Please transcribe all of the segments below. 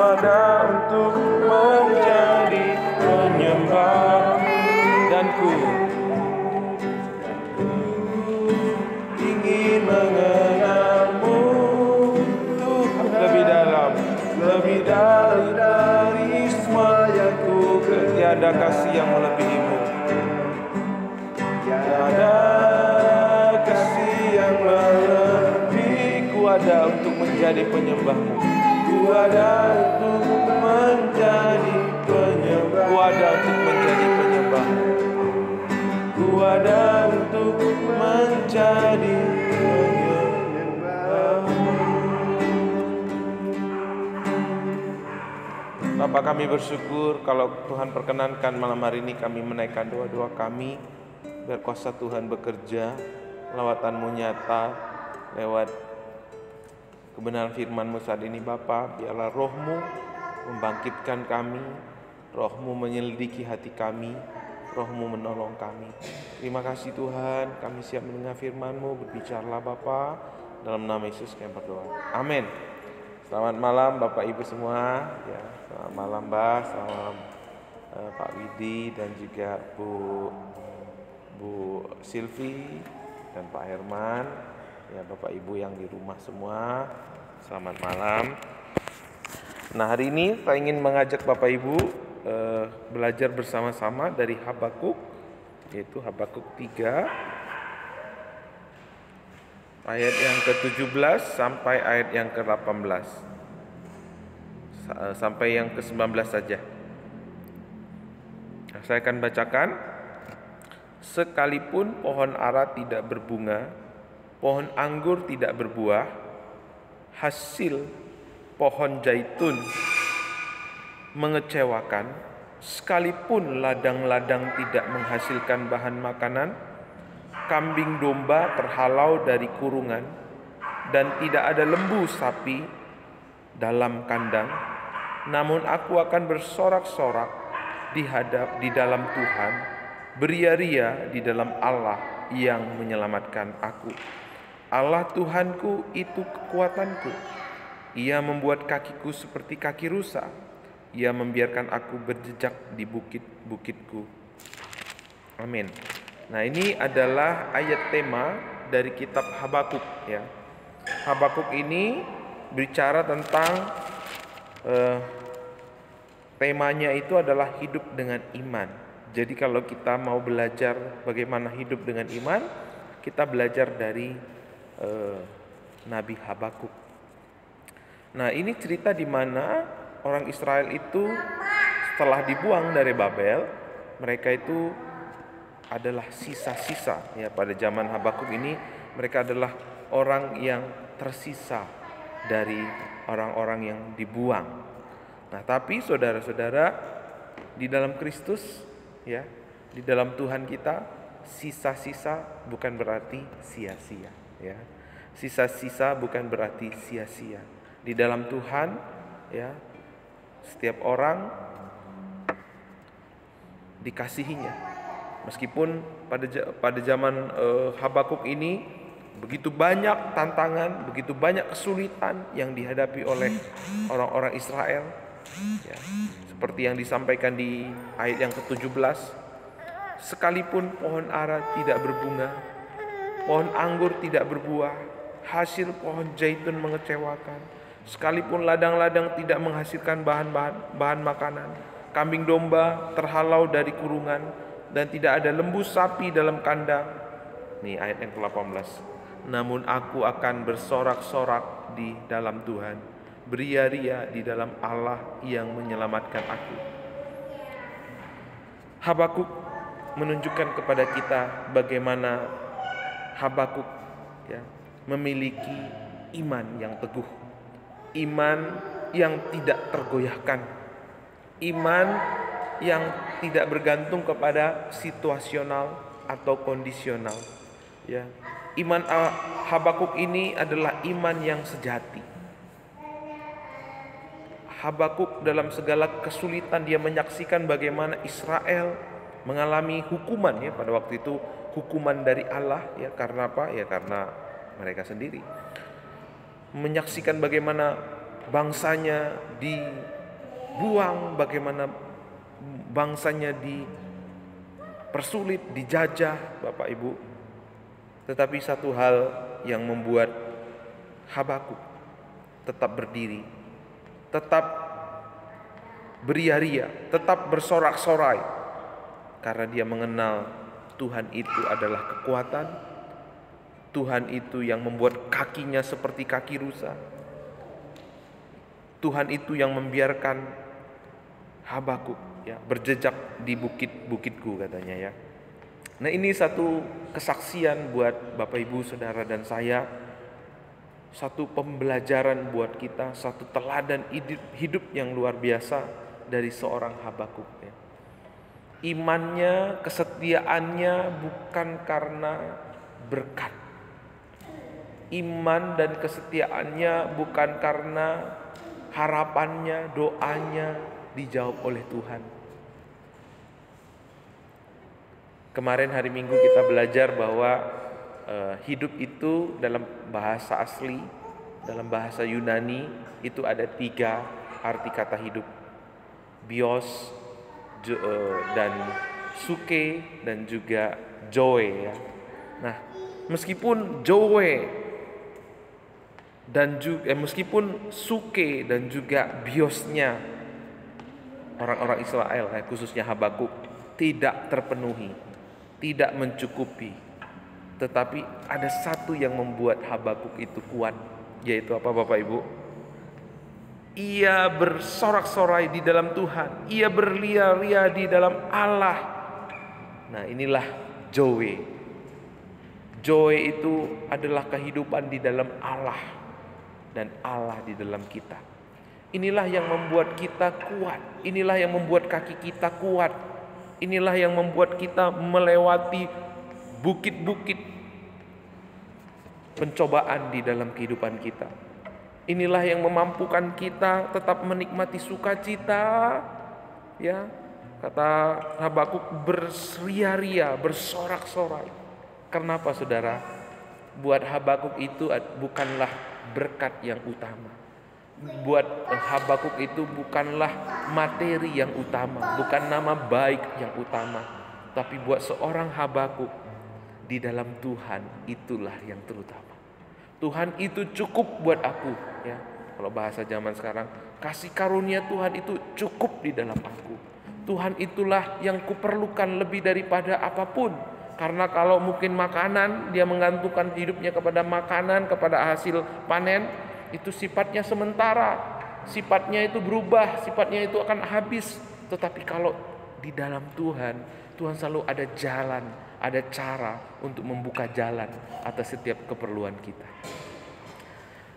ada untuk menjadi penyembah. Dan ku ingin mengenalmu Tuhan lebih dari semua yang ku kenal. Tiada kasih yang melebihimu, tiada kasih yang melebihi. Ku ada untuk menjadi penyembahmu, ku ada untuk menjadi penyembah, ku ada untuk menjadi penyembahmu, ku ada untuk menjadi penyembahmu. Bapa, kami bersyukur kalau Tuhan perkenankan malam hari ini kami menaikkan doa-doa kami. Biar kuasa Tuhan bekerja, lawatan-Mu nyata lewat kebenaran firman-Mu saat ini Bapa. Biarlah Roh-Mu membangkitkan kami, Roh-Mu menyelidiki hati kami, Roh-Mu menolong kami. Terima kasih Tuhan, kami siap mendengar firman-Mu. Berbicaralah Bapa, dalam nama Yesus kami berdoa. Amin. Selamat malam Bapak Ibu semua. Ya, selamat malam Mbak, selamat malam Pak Widi dan juga Bu Silvi dan Pak Herman. Ya, Bapak Ibu yang di rumah semua, selamat malam. Nah, hari ini saya ingin mengajak Bapak Ibu belajar bersama-sama dari Habakuk, yaitu Habakuk 3 ayat yang ke-17 sampai ayat yang ke-18 sampai yang ke-19 saja. Nah, saya akan bacakan. Sekalipun pohon ara tidak berbunga, pohon anggur tidak berbuah, hasil pohon zaitun mengecewakan, sekalipun ladang-ladang tidak menghasilkan bahan makanan, kambing domba terhalau dari kurungan, dan tidak ada lembu sapi dalam kandang, namun aku akan bersorak-sorak di dalam Tuhan, beria-ria di dalam Allah yang menyelamatkan aku. Allah Tuhanku itu kekuatanku. Ia membuat kakiku seperti kaki rusa. Ia membiarkan aku berjejak di bukit-bukitku. Amin. Nah, ini adalah ayat tema dari kitab Habakuk ya. Habakuk ini bicara tentang temanya itu adalah hidup dengan iman. Jadi kalau kita mau belajar bagaimana hidup dengan iman, kita belajar dari Nabi Habakuk. Nah, ini cerita di mana orang Israel itu setelah dibuang dari Babel, mereka itu adalah sisa-sisa ya. Pada zaman Habakuk ini mereka adalah orang yang tersisa dari orang-orang yang dibuang. Nah, tapi saudara-saudara, di dalam Kristus ya, di dalam Tuhan kita, sisa-sisa bukan berarti sia-sia ya. Sisa-sisa bukan berarti sia-sia. Di dalam Tuhan ya, setiap orang dikasihinya. Meskipun pada zaman Habakuk ini begitu banyak tantangan, begitu banyak kesulitan yang dihadapi oleh orang-orang Israel ya, seperti yang disampaikan di ayat yang ke-17, sekalipun pohon ara tidak berbunga, pohon anggur tidak berbuah, hasil pohon zaitun mengecewakan, sekalipun ladang-ladang tidak menghasilkan bahan makanan, kambing domba terhalau dari kurungan, dan tidak ada lembu sapi dalam kandang. Nih ayat yang ke-18. Namun aku akan bersorak-sorak di dalam Tuhan, beria-ria di dalam Allah yang menyelamatkan aku. Habakuk menunjukkan kepada kita bagaimana Habakuk ya, memiliki iman yang teguh, iman yang tidak tergoyahkan, iman yang tidak bergantung kepada situasional atau kondisional ya. Iman Habakuk ini adalah iman yang sejati. Habakuk dalam segala kesulitan dia menyaksikan bagaimana Israel mengalami hukuman ya, pada waktu itu hukuman dari Allah ya. Karena apa? Ya karena mereka sendiri. Menyaksikan bagaimana bangsanya dibuang, bagaimana bangsanya dipersulit, dijajah, Bapak Ibu. Tetapi satu hal yang membuat Habakuk tetap berdiri, tetap beria-ria, tetap bersorak-sorai, karena dia mengenal Tuhan itu adalah kekuatan. Tuhan itu yang membuat kakinya seperti kaki rusa. Tuhan itu yang membiarkan Habakuk ya berjejak di bukit-bukitku, katanya ya. Nah, ini satu kesaksian buat Bapak Ibu, Saudara dan saya, satu pembelajaran buat kita, satu teladan hidup yang luar biasa dari seorang Habakuk ya. Imannya, kesetiaannya bukan karena berkat. Iman dan kesetiaannya bukan karena harapannya, doanya dijawab oleh Tuhan. Kemarin hari Minggu kita belajar bahwa hidup itu dalam bahasa asli, dalam bahasa Yunani itu ada 3 arti kata hidup. Bios, dan suke, dan juga joy ya. Nah, meskipun joy dan juga meskipun suke dan juga biosnya orang-orang Israel khususnya Habakuk tidak terpenuhi, tidak mencukupi, tetapi ada satu yang membuat Habakuk itu kuat, yaitu apa Bapak Ibu? Ia bersorak-sorai di dalam Tuhan, ia berlia-lia di dalam Allah. Nah, inilah joy. Joy itu adalah kehidupan di dalam Allah dan Allah di dalam kita. Inilah yang membuat kita kuat. Inilah yang membuat kaki kita kuat. Inilah yang membuat kita melewati bukit-bukit pencobaan di dalam kehidupan kita. Inilah yang memampukan kita tetap menikmati sukacita. Ya, kata Habakuk, berseria-ria, bersorak-sorai. Kenapa Saudara? Buat Habakuk itu bukanlah berkat yang utama. Buat Habakuk itu bukanlah materi yang utama, bukan nama baik yang utama. Tapi buat seorang Habakuk, di dalam Tuhan itulah yang terutama. Tuhan itu cukup buat aku ya. Kalau bahasa zaman sekarang, kasih karunia Tuhan itu cukup di dalam aku. Tuhan itulah yang kuperlukan lebih daripada apapun. Karena kalau mungkin makanan, dia menggantungkan hidupnya kepada makanan, kepada hasil panen, itu sifatnya sementara, sifatnya itu berubah, sifatnya itu akan habis. Tetapi kalau di dalam Tuhan, Tuhan selalu ada jalan, ada cara untuk membuka jalan atas setiap keperluan kita.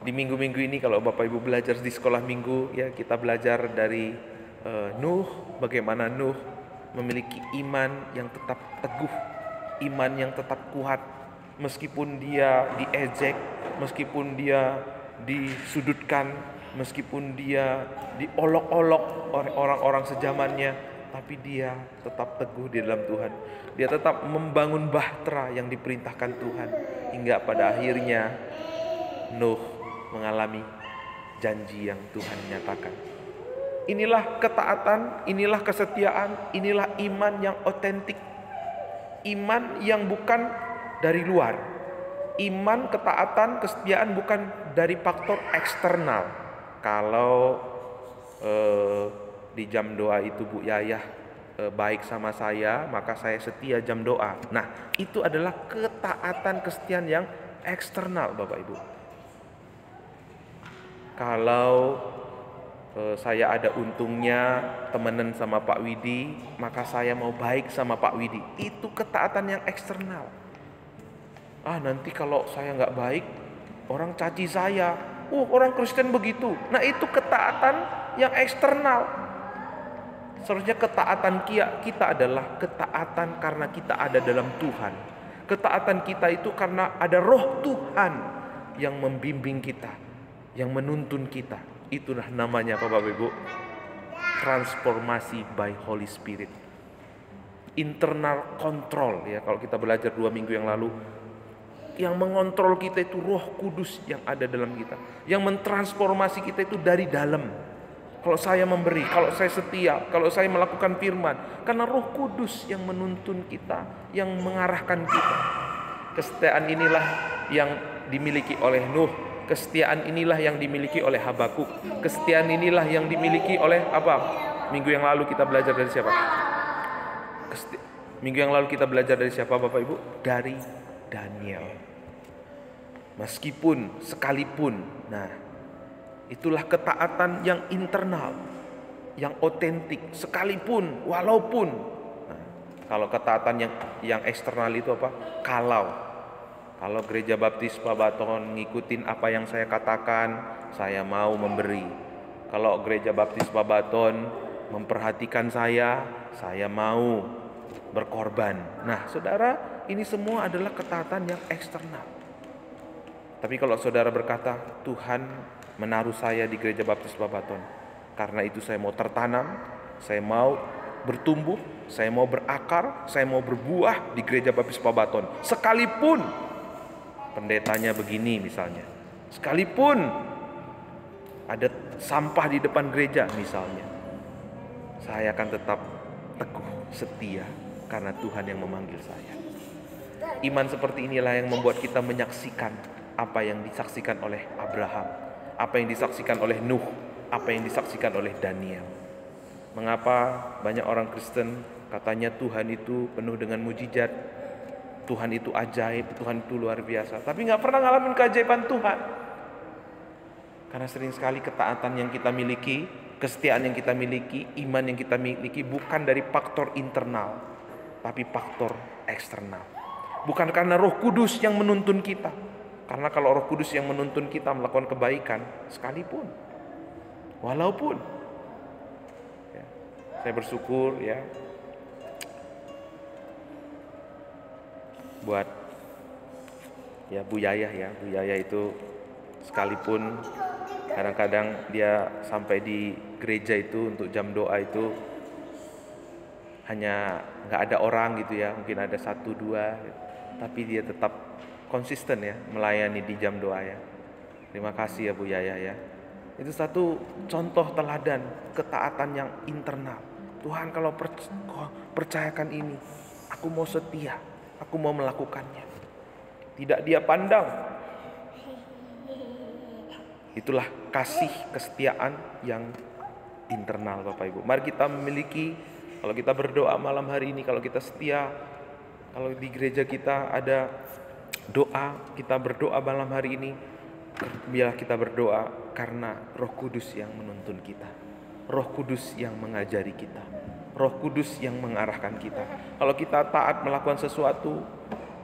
Di minggu-minggu ini kalau Bapak Ibu belajar di sekolah minggu ya, kita belajar dari Nuh, bagaimana Nuh memiliki iman yang tetap teguh, iman yang tetap kuat, meskipun dia diejek, meskipun dia disudutkan, meskipun dia diolok-olok oleh orang-orang sejamannya, tapi dia tetap teguh di dalam Tuhan. Dia tetap membangun bahtera yang diperintahkan Tuhan, hingga pada akhirnya Nuh mengalami janji yang Tuhan nyatakan. Inilah ketaatan, inilah kesetiaan, inilah iman yang otentik. Iman yang bukan dari luar. Iman, ketaatan, kesetiaan bukan dari faktor eksternal. Kalau di jam doa itu Bu Yayah baik sama saya, maka saya setia jam doa. Nah, itu adalah ketaatan, kesetiaan yang eksternal Bapak Ibu. Kalau saya ada untungnya temenan sama Pak Widi, maka saya mau baik sama Pak Widi. Itu ketaatan yang eksternal. Nanti kalau saya nggak baik, orang caci saya. Orang Kristen begitu. Nah, itu ketaatan yang eksternal. Seharusnya ketaatan kita adalah ketaatan karena kita ada dalam Tuhan. Ketaatan kita itu karena ada Roh Tuhan yang membimbing kita, yang menuntun kita. Itulah namanya apa Bapak Ibu? Transformasi by Holy Spirit. Internal control ya, kalau kita belajar 2 minggu yang lalu, yang mengontrol kita itu Roh Kudus yang ada dalam kita, yang mentransformasi kita itu dari dalam. kalau saya memberi, kalau saya setia, kalau saya melakukan firman. Karena Roh Kudus yang menuntun kita, yang mengarahkan kita. Kesetiaan inilah yang dimiliki oleh Nuh. Kesetiaan inilah yang dimiliki oleh Habakuk. Kesetiaan inilah yang dimiliki oleh apa? Minggu yang lalu kita belajar dari siapa? Minggu yang lalu kita belajar dari siapa Bapak Ibu? Dari Daniel. Meskipun, sekalipun. Nah, itulah ketaatan yang internal, yang otentik. Sekalipun, walaupun. Nah, kalau ketaatan yang eksternal itu apa? Kalau Gereja Baptis Babaton ngikutin apa yang saya katakan, saya mau memberi. Kalau Gereja Baptis Babaton memperhatikan saya mau berkorban. Nah, saudara, ini semua adalah ketaatan yang eksternal. Tapi kalau saudara berkata, Tuhan menaruh saya di Gereja Baptis Babaton, karena itu saya mau tertanam, saya mau bertumbuh, saya mau berakar, saya mau berbuah di Gereja Baptis Babaton. Sekalipun pendetanya begini misalnya, sekalipun ada sampah di depan gereja misalnya, saya akan tetap teguh, setia, karena Tuhan yang memanggil saya. Iman seperti inilah yang membuat kita menyaksikan apa yang disaksikan oleh Abraham, apa yang disaksikan oleh Nuh, apa yang disaksikan oleh Daniel. Mengapa banyak orang Kristen katanya Tuhan itu penuh dengan mujizat, Tuhan itu ajaib, Tuhan itu luar biasa, tapi nggak pernah ngalamin keajaiban Tuhan? Karena sering sekali ketaatan yang kita miliki, kesetiaan yang kita miliki, iman yang kita miliki bukan dari faktor internal, tapi faktor eksternal. Bukan karena Roh Kudus yang menuntun kita. Karena kalau Roh Kudus yang menuntun kita melakukan kebaikan, sekalipun, walaupun, ya, saya bersyukur ya buat ya Bu Yaya itu sekalipun kadang-kadang dia sampai di gereja itu untuk jam doa itu hanya nggak ada orang gitu ya, mungkin ada 1-2, tapi dia tetap konsisten ya melayani di jam doa ya. Terima kasih ya Bu Yaya ya. Itu satu contoh teladan ketaatan yang internal. Tuhan kalau percayakan ini, aku mau setia, aku mau melakukannya. Tidak dia pandang. Itulah kasih kesetiaan yang internal Bapak Ibu. Mari kita memiliki, kalau kita berdoa malam hari ini, kalau kita setia, kalau di gereja kita ada doa, kita berdoa malam hari ini, biarlah kita berdoa karena Roh Kudus yang menuntun kita, Roh Kudus yang mengajari kita, Roh Kudus yang mengarahkan kita. Kalau kita taat melakukan sesuatu,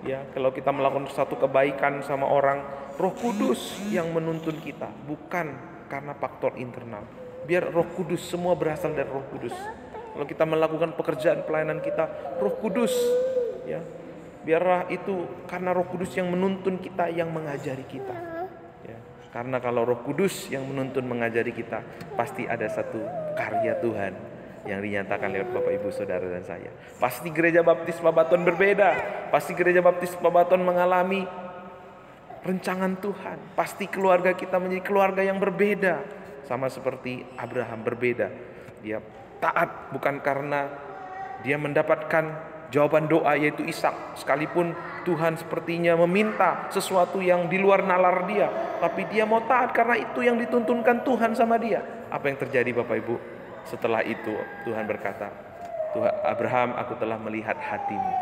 ya, kalau kita melakukan suatu kebaikan sama orang, Roh Kudus yang menuntun kita, bukan karena faktor internal. Biar Roh Kudus, semua berasal dari Roh Kudus. Kalau kita melakukan pekerjaan pelayanan kita, Roh Kudus, ya, biarlah itu karena Roh Kudus yang menuntun kita, yang mengajari kita. Ya, karena kalau Roh Kudus yang menuntun mengajari kita, pasti ada satu karya Tuhan yang dinyatakan lewat Bapak Ibu Saudara dan saya. Pasti Gereja Baptis Babaton berbeda. Pasti Gereja Baptis Babaton mengalami rencangan Tuhan. Pasti keluarga kita menjadi keluarga yang berbeda. Sama seperti Abraham berbeda. Dia taat bukan karena dia mendapatkan jawaban doa yaitu Ishak. Sekalipun Tuhan sepertinya meminta sesuatu yang di luar nalar dia, tapi dia mau taat karena itu yang dituntunkan Tuhan sama dia. Apa yang terjadi Bapak Ibu? Setelah itu Tuhan berkata, Tuhan Abraham, aku telah melihat hatimu.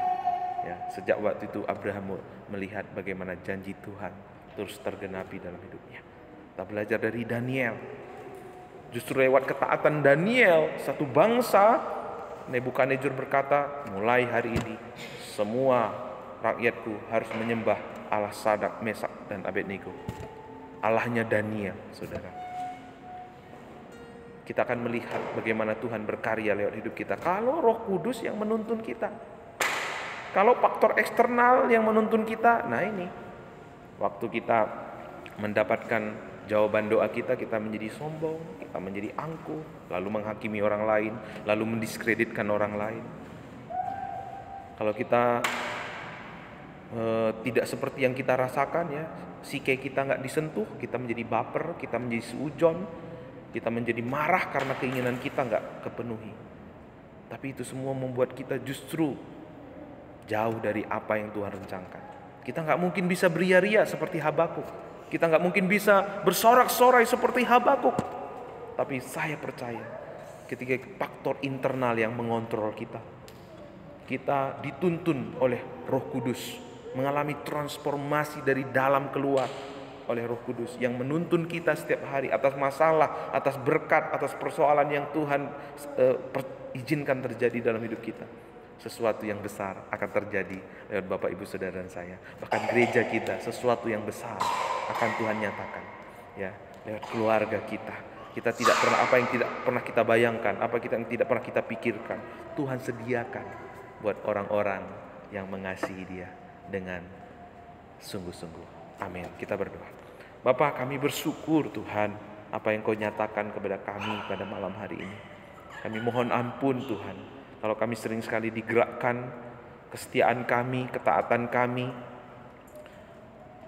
Ya, sejak waktu itu Abraham melihat bagaimana janji Tuhan terus tergenapi dalam hidupnya. Kita belajar dari Daniel. Justru lewat ketaatan Daniel, satu bangsa, Nebukadnezar berkata, mulai hari ini semua rakyatku harus menyembah Allah Sadak, Mesak, dan Abednego. Allahnya Daniel, saudara. Kita akan melihat bagaimana Tuhan berkarya lewat hidup kita kalau Roh Kudus yang menuntun kita. Kalau faktor eksternal yang menuntun kita, nah ini waktu kita mendapatkan jawaban doa kita, kita menjadi sombong, kita menjadi angkuh, lalu menghakimi orang lain, lalu mendiskreditkan orang lain. Kalau kita tidak seperti yang kita rasakan ya, psike kita nggak disentuh, kita menjadi baper, kita menjadi seujon, Kita menjadi marah karena keinginan kita nggak kepenuhi. Tapi itu semua membuat kita justru jauh dari apa yang Tuhan rencanakan. Kita nggak mungkin bisa beria-ria seperti Habakuk. Kita nggak mungkin bisa bersorak-sorai seperti Habakuk. Tapi saya percaya ketika faktor internal yang mengontrol kita, kita dituntun oleh Roh Kudus, mengalami transformasi dari dalam keluar oleh Roh Kudus yang menuntun kita setiap hari atas masalah, atas berkat, atas persoalan yang Tuhan izinkan terjadi dalam hidup kita. Sesuatu yang besar akan terjadi lewat Bapak, Ibu, Saudara, dan saya. Bahkan gereja kita, sesuatu yang besar akan Tuhan nyatakan, ya, lewat keluarga kita. Kita tidak pernah, apa yang tidak pernah kita bayangkan, apa yang tidak pernah kita pikirkan, Tuhan sediakan buat orang-orang yang mengasihi Dia dengan sungguh-sungguh. Amin. Kita berdoa. Bapa, kami bersyukur Tuhan apa yang Kau nyatakan kepada kami pada malam hari ini. Kami mohon ampun Tuhan kalau kami sering sekali digerakkan, kesetiaan kami, ketaatan kami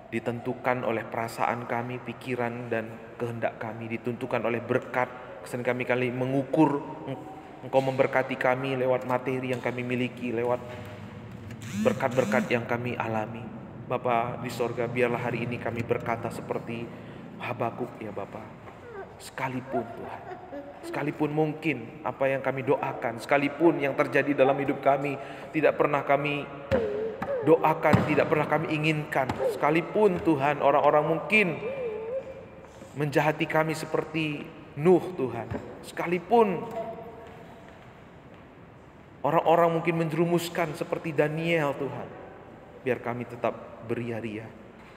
ditentukan oleh perasaan kami, pikiran dan kehendak kami, ditentukan oleh berkat. Kesan kami mengukur Engkau memberkati kami lewat materi yang kami miliki, lewat berkat-berkat yang kami alami. Bapa di sorga, biarlah hari ini kami berkata seperti Habakuk, ya Bapa. Sekalipun Tuhan, sekalipun mungkin apa yang kami doakan, sekalipun yang terjadi dalam hidup kami tidak pernah kami doakan, tidak pernah kami inginkan, sekalipun Tuhan orang-orang mungkin menjahati kami seperti Nuh Tuhan, sekalipun orang-orang mungkin menjerumuskan seperti Daniel Tuhan, biar kami tetap beria-ria,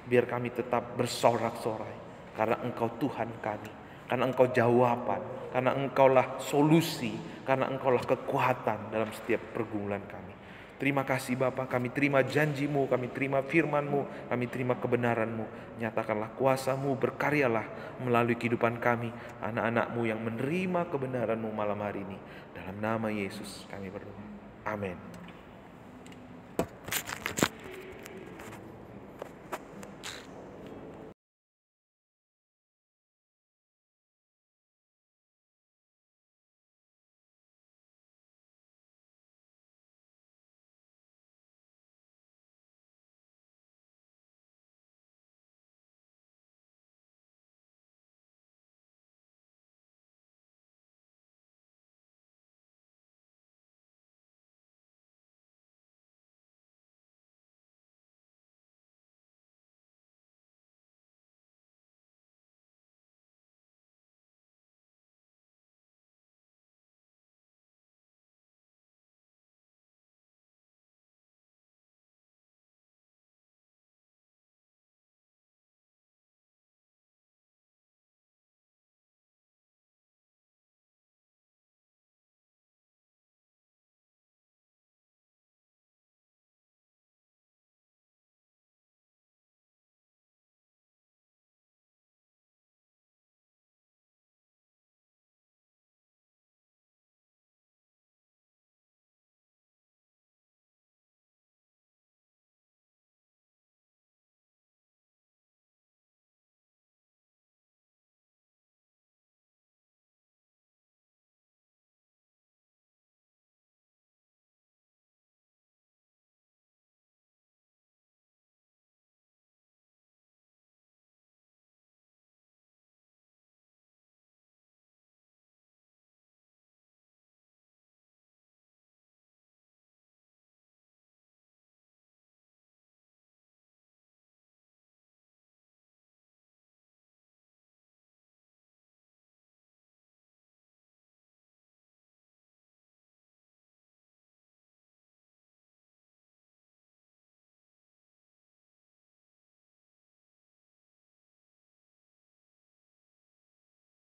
biar kami tetap bersorak-sorai, karena Engkau Tuhan kami, karena Engkau jawaban, karena Engkaulah solusi, karena Engkaulah kekuatan dalam setiap pergumulan kami. Terima kasih Bapa, kami terima janji-Mu, kami terima firman-Mu, kami terima kebenaran-Mu. Nyatakanlah kuasa-Mu, berkaryalah melalui kehidupan kami, anak-anak-Mu yang menerima kebenaran-Mu malam hari ini. Dalam nama Yesus kami berdoa. Amin.